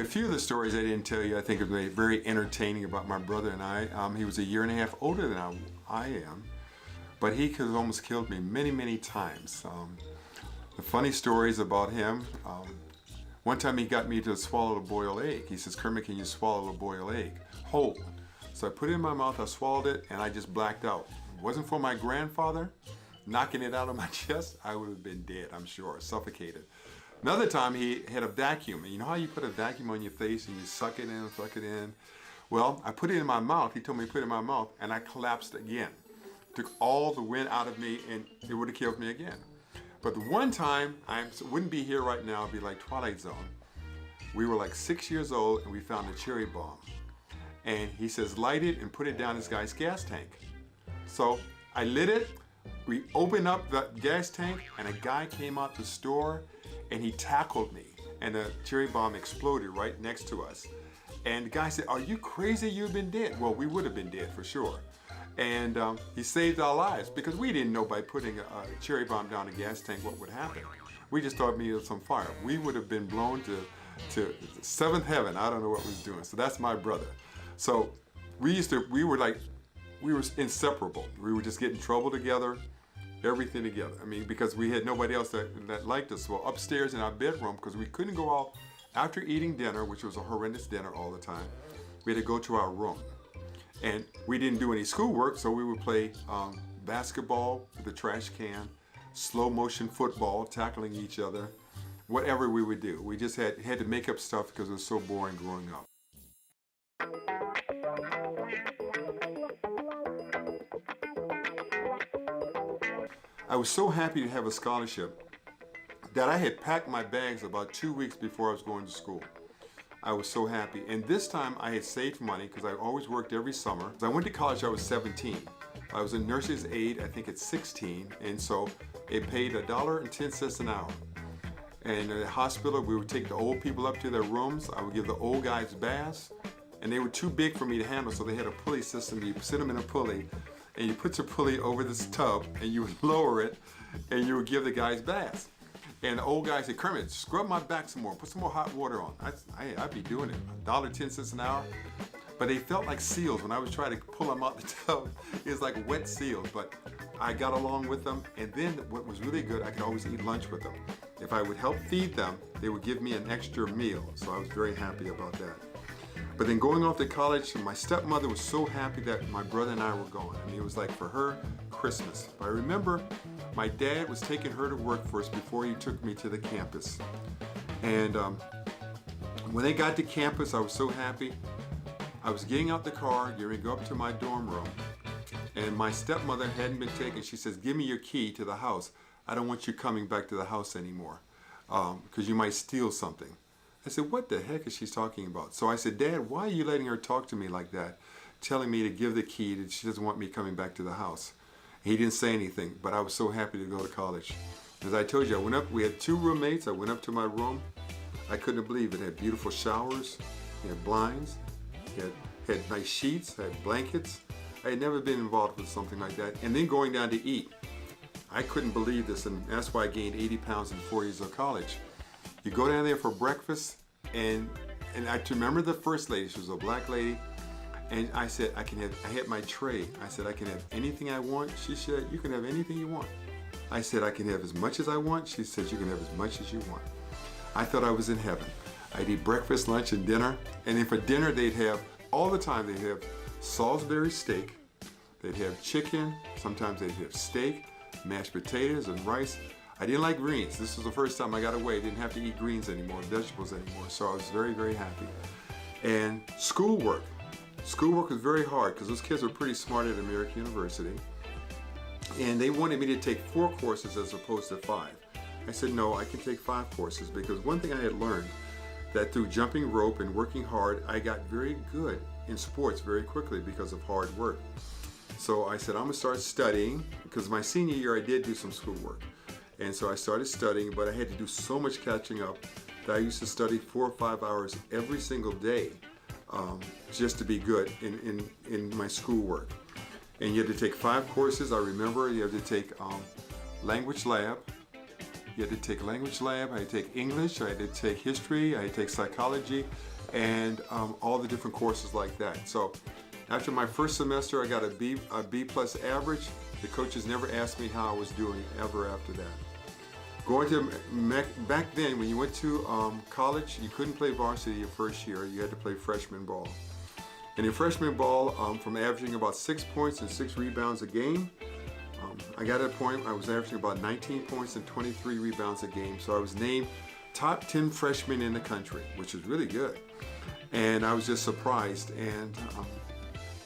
A few of the stories I didn't tell you, I think are very entertaining about my brother and I. He was a year and a half older than I am, but he could have almost killed me many times. The funny stories about him, one time he got me to swallow a boiled egg. He says, "Kermit, can you swallow a boiled egg whole?" So I put it in my mouth, I swallowed it, and I just blacked out. If it wasn't for my grandfather knocking it out of my chest, I would have been dead, I'm sure, suffocated. Another time he had a vacuum. And you know how you put a vacuum on your face and you suck it in, suck it in? Well, I put it in my mouth. He told me to put it in my mouth, and I collapsed again. Took all the wind out of me, and it would have killed me again. But the one time, I wouldn't be here right now, it'd be like Twilight Zone. We were like 6 years old, and we found a cherry bomb. And he says, light it and put it down this guy's gas tank. So I lit it, we opened up the gas tank, and a guy came out the store, and he tackled me, and the cherry bomb exploded right next to us. And the guy said, "Are you crazy? You've been dead." Well, we would have been dead for sure. And he saved our lives because we didn't know by putting a cherry bomb down a gas tank what would happen. We just thought maybe it was some fire. We would have been blown to seventh heaven. I don't know what we was doing. So that's my brother. So we were inseparable. We would just get in trouble together. Everything together. I mean, because we had nobody else that liked us. Well, upstairs in our bedroom, because we couldn't go out after eating dinner, which was a horrendous dinner all the time, we had to go to our room. And we didn't do any schoolwork, so we would play basketball with a trash can, slow motion football, tackling each other, whatever we would do. We just had to make up stuff because it was so boring growing up. I was so happy to have a scholarship that I had packed my bags about 2 weeks before I was going to school. I was so happy. And this time I had saved money because I always worked every summer. I went to college, I was 17. I was a nurse's aide, I think at 16, and so it paid $1.10 an hour. And at the hospital, we would take the old people up to their rooms. I would give the old guys baths, and they were too big for me to handle, so they had a pulley system. You sit them in a pulley, and you put your pulley over this tub, and you would lower it, and you would give the guys baths. And the old guy said, "Kermit, scrub my back some more, put some more hot water on." I'd be doing it, $1.10 an hour. But they felt like seals when I was trying to pull them out the tub. It was like wet seals, but I got along with them. And then what was really good, I could always eat lunch with them. If I would help feed them, they would give me an extra meal. So I was very happy about that. But then going off to college, my stepmother was so happy that my brother and I were going. I mean, it was like for her, Christmas. But I remember my dad was taking her to work first before he took me to the campus. And when they got to campus, I was so happy. I was getting out the car, getting ready to go up to my dorm room, and my stepmother hadn't been taken. She says, "Give me your key to the house. I don't want you coming back to the house anymore because you might steal something." I said, "What the heck is she talking about?" So I said, "Dad, why are you letting her talk to me like that, telling me to give the key, that she doesn't want me coming back to the house?" He didn't say anything, but I was so happy to go to college. As I told you, I went up, we had 2 roommates. I went up to my room. I couldn't believe it. It had beautiful showers, it had blinds, it had nice sheets, it had blankets. I had never been involved with something like that. And then going down to eat. I couldn't believe this, and that's why I gained 80 pounds in 4 years of college. You go down there for breakfast, and I remember the first lady, she was a black lady, and I said, I had my tray. I said, "I can have anything I want." She said, "You can have anything you want." I said, "I can have as much as I want." She said, "You can have as much as you want." I thought I was in heaven. I'd eat breakfast, lunch, and dinner, and then for dinner they'd have, all the time they'd have Salisbury steak, they'd have chicken, sometimes they'd have steak, mashed potatoes, and rice. I didn't like greens. This was the first time I got away. I didn't have to eat greens anymore, vegetables anymore, so I was very, very happy. And schoolwork. Schoolwork was very hard because those kids were pretty smart at American University. And they wanted me to take 4 courses as opposed to 5. I said, "No, I can take 5 courses," because one thing I had learned, that through jumping rope and working hard, I got very good in sports very quickly because of hard work. So I said, "I'm gonna start studying," because my senior year I did do some schoolwork. And so I started studying, but I had to do so much catching up that I used to study 4 or 5 hours every single day just to be good in my schoolwork. And you had to take 5 courses. I remember you had to take language lab, You had to take language lab, I had to take English, I had to take history, I had to take psychology, and all the different courses like that. So after my first semester, I got a B plus average. The coaches never asked me how I was doing ever after that. Going to, back then when you went to college, you couldn't play varsity your first year, you had to play freshman ball. And in freshman ball, from averaging about 6 points and 6 rebounds a game, I got to a point I was averaging about 19 points and 23 rebounds a game. So I was named top 10 freshman in the country, which is really good. And I was just surprised. And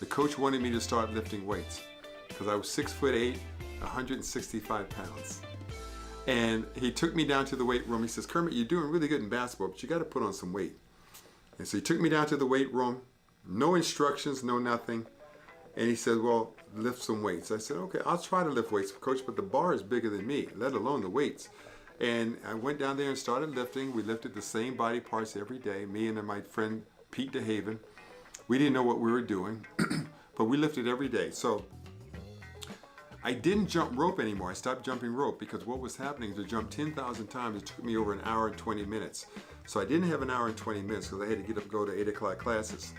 the coach wanted me to start lifting weights because I was 6'8", 165 pounds. And he took me down to the weight room. He says, Kermit, you're doing really good in basketball, but you got to put on some weight. And so he took me down to the weight room, no instructions, no nothing. And he said, well, lift some weights. I said, okay, I'll try to lift weights, coach, but the bar is bigger than me, let alone the weights. And I went down there and started lifting. We lifted the same body parts every day, me and my friend Pete DEHAVEN. We didn't know what we were doing, but we lifted every day. So I didn't jump rope anymore. I stopped jumping rope because what was happening to jump 10,000 times, it took me over an hour and 20 minutes. So I didn't have an hour and 20 minutes because I had to get up and go to 8 o'clock classes.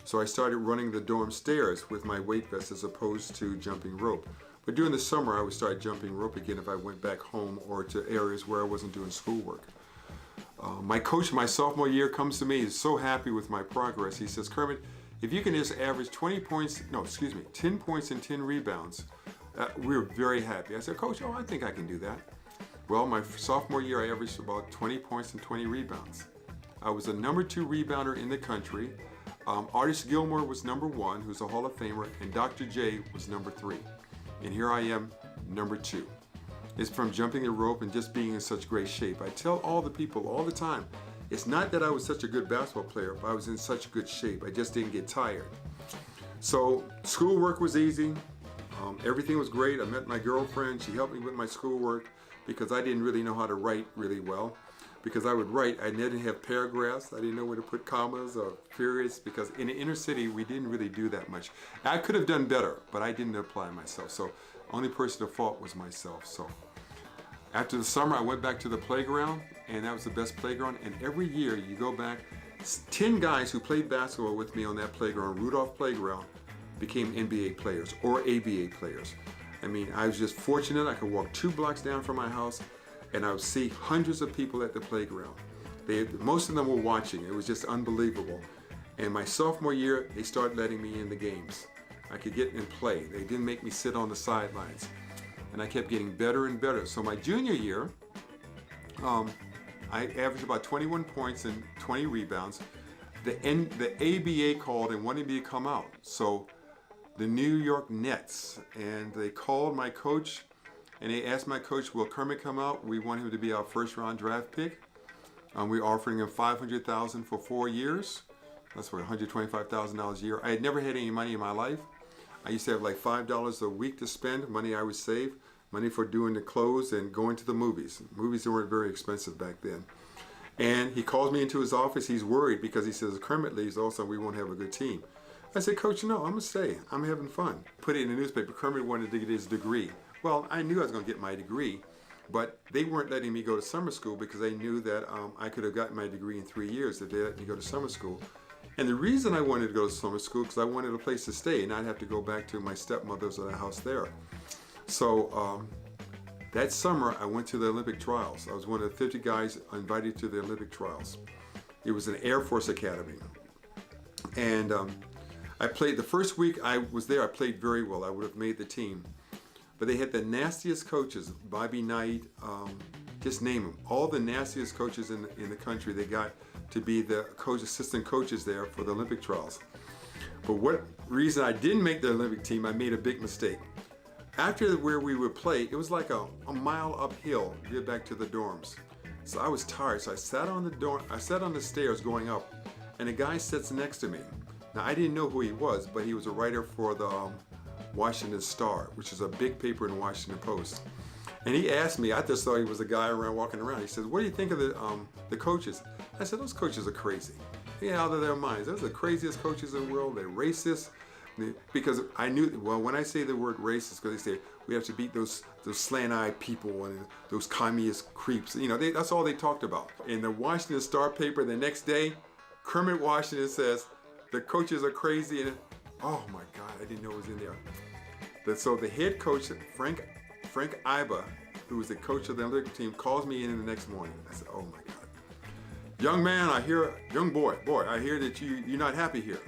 So I started running the dorm stairs with my weight vest as opposed to jumping rope. But during the summer, I would start jumping rope again if I went back home or to areas where I wasn't doing schoolwork. My coach my sophomore year comes to me, he's so happy with my progress. He says, Kermit, if you can just average 10 points and 10 rebounds, we're very happy. I said, Coach, oh, I think I can do that. Well, my sophomore year, I averaged about 20 points and 20 rebounds. I was the #2 rebounder in the country. Artist Gilmore was #1, who's a Hall of Famer, and Dr. J was #3. And here I am, #2. It's from jumping the rope and just being in such great shape. I tell all the people all the time, it's not that I was such a good basketball player, but I was in such good shape. I just didn't get tired. So schoolwork was easy. Everything was great. I met my girlfriend. She helped me with my schoolwork because I didn't really know how to write really well. Because I would write, I didn't have paragraphs, I didn't know where to put commas or periods, because in the inner city, we didn't really do that much. I could have done better, but I didn't apply myself. So only person to fault was myself. So after the summer, I went back to the playground, and that was the best playground. And every year you go back, 10 guys who played basketball with me on that playground, Rudolph Playground, became NBA players or ABA players. I mean, I was just fortunate. I could walk 2 blocks down from my house, and I would see hundreds of people at the playground. Most of them were watching. It was just unbelievable. And my sophomore year, they started letting me in the games. I could get and play. They didn't make me sit on the sidelines. And I kept getting better and better. So my junior year, I averaged about 21 points and 20 rebounds. The ABA called and wanted me to come out. So the New York Nets, and they called my coach, and they asked my coach, will Kermit come out? We want him to be our first-round draft pick. We're offering him $500,000 for 4 years. That's for $125,000 a year. I had never had any money in my life. I used to have like $5 a week to spend, money I would save, money for doing the clothes and going to the movies. Movies weren't very expensive back then. And he calls me into his office. He's worried because he says, if Kermit leaves also, we won't have a good team. I said, Coach, no, I'm going to stay. I'm having fun. Put it in the newspaper. Kermit wanted to get his degree. Well, I knew I was going to get my degree, but they weren't letting me go to summer school because they knew that I could have gotten my degree in 3 years if they let me go to summer school. And the reason I wanted to go to summer school because I wanted a place to stay and not have to go back to my stepmother's or the house there. So that summer, I went to the Olympic trials. I was one of the 50 guys invited to the Olympic trials. It was an Air Force Academy. And I played, the first week I was there, I played very well. I would have made the team. But they had the nastiest coaches, Bobby Knight, just name them. All the nastiest coaches in the country, they got to be the assistant coaches there for the Olympic trials. But what reason I didn't make the Olympic team, I made a big mistake. After where we would play, it was like a mile uphill to get back to the dorms. So I was tired, so I sat on the stairs going up, and a guy sits next to me. Now I didn't know who he was, but he was a writer for the Washington Star, which is a big paper in the Washington Post. And he asked me, I just thought he was a guy walking around. He says, what do you think of the coaches? I said, those coaches are crazy. They're out of their minds. Those are the craziest coaches in the world. They're racist. Because I knew, well, when I say the word racist, because they say we have to beat those slant-eyed people and those communist creeps. You know, that's all they talked about. In the Washington Star paper the next day, Kermit Washington says, the coaches are crazy. And oh my God, I didn't know it was in there. So the head coach, Frank Iba, who was the coach of the Olympic team, calls me in the next morning. I said, oh my God. Young man, young boy, I hear that you're not happy here.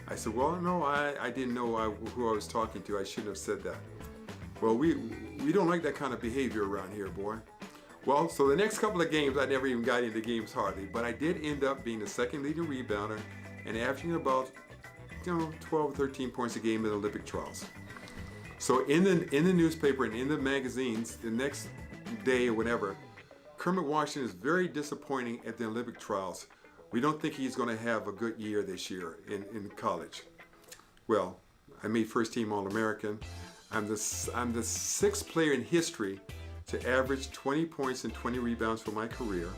I said, well, no, I didn't know who I was talking to. I shouldn't have said that. Well, we don't like that kind of behavior around here, boy. Well, so the next couple of games, I never even got into games hardly, but I did end up being the second leading rebounder and averaging about 12 or 13 points a game in the Olympic trials. So in the newspaper and in the magazines, the next day or whatever, Kermit Washington is very disappointing at the Olympic trials. We don't think he's going to have a good year this year in college. Well, I made first team All-American. I'm the sixth player in history to average 20 points and 20 rebounds for my career.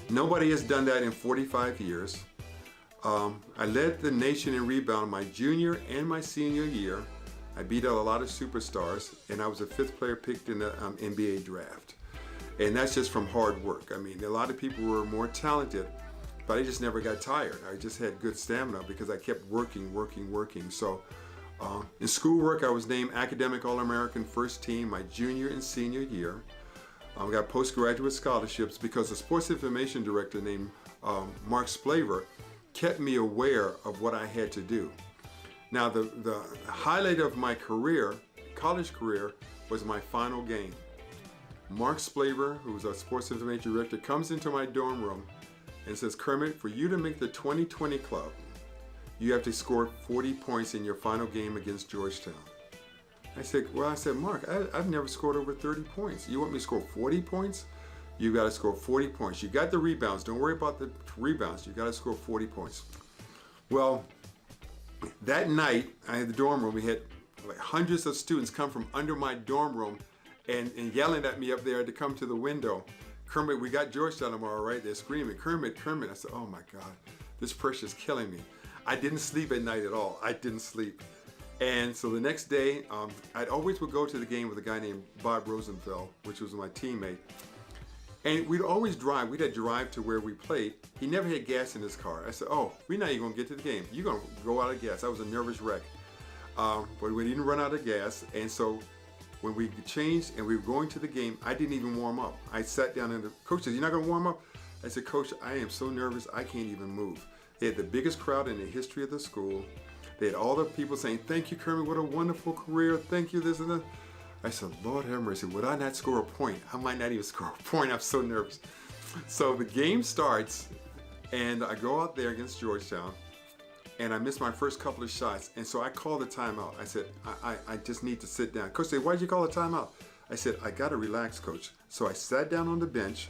Nobody has done that in 45 years. I led the nation in rebound my junior and my senior year. I beat out a lot of superstars, and I was the fifth player picked in the NBA draft. And that's just from hard work. I mean, a lot of people were more talented, but I just never got tired. I just had good stamina because I kept working. So in schoolwork, I was named Academic All-American First Team my junior and senior year. I got postgraduate scholarships because the sports information director named Mark Splaver kept me aware of what I had to do. Now, the highlight of my career, college career, was my final game. Mark Splaver, who was our sports information director, comes into my dorm room and says, Kermit, for you to make the 2020 club, you have to score 40 points in your final game against Georgetown. I said, Mark, I've never scored over 30 points. You want me to score 40 points? You got to score 40 points. You got the rebounds. Don't worry about the rebounds. You got to score 40 points. Well, that night, I had the dorm room. We had like hundreds of students come from under my dorm room and yelling at me up there to come to the window. Kermit, we got Georgetown tomorrow, right? They're screaming, Kermit. I said, oh my God, this pressure's killing me. I didn't sleep at night at all. I didn't sleep. And so the next day, I'd always would go to the game with a guy named Bob Rosenfeld, which was my teammate. And we'd always drive. We'd have to drive to where we played. He never had gas in his car. I said, oh, we're not even going to get to the game. You're going to go out of gas. I was a nervous wreck. But we didn't run out of gas. And so when we changed and we were going to the game, I didn't even warm up. I sat down and the coach said, you're not going to warm up? I said, Coach, I am so nervous, I can't even move. They had the biggest crowd in the history of the school. They had all the people saying, thank you, Kermit, what a wonderful career. Thank you, this and that. I said, Lord have mercy, would I not score a point? I might not even score a point, I'm so nervous. So the game starts, and I go out there against Georgetown, and I miss my first couple of shots, and so I called a timeout. I said, I just need to sit down. Coach said, why'd you call a timeout? I said, I gotta relax, Coach. So I sat down on the bench,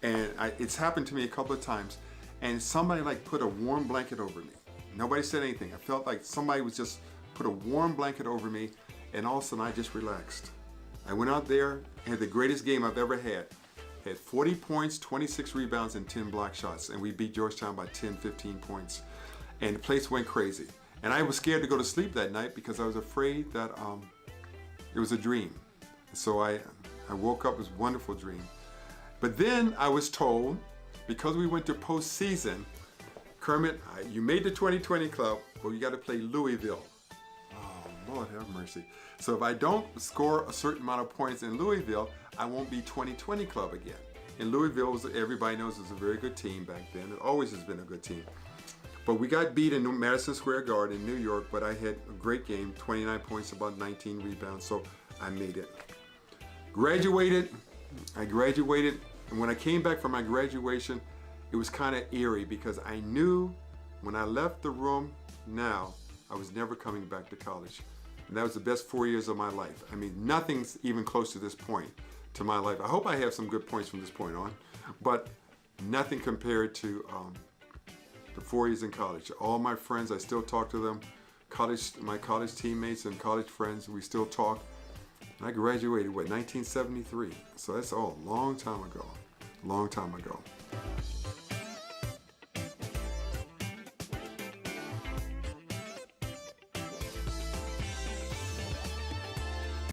and it's happened to me a couple of times, and somebody like put a warm blanket over me. Nobody said anything. I felt like somebody was just put a warm blanket over me, and all of a sudden I just relaxed. I went out there, had the greatest game I've ever had. Had 40 points, 26 rebounds, and 10 block shots, and we beat Georgetown by 10, 15 points. And the place went crazy. And I was scared to go to sleep that night because I was afraid that it was a dream. So I woke up, it was a wonderful dream. But then I was told, because we went to postseason, Kermit, you made the 2020 club, but you got to play Louisville. Oh, Lord have mercy. So if I don't score a certain amount of points in Louisville, I won't be 2020 club again. And Louisville, everybody knows, is a very good team back then. It always has been a good team. But we got beat in Madison Square Garden in New York, but I had a great game, 29 points, about 19 rebounds, so I made it. I graduated, and when I came back from my graduation, it was kind of eerie because I knew when I left the room now, I was never coming back to college. And that was the best 4 years of my life. I mean, nothing's even close to this point to my life. I hope I have some good points from this point on, but nothing compared to the 4 years in college. All my friends, I still talk to them. My college teammates and college friends, we still talk. And I graduated, 1973? So that's a long time ago.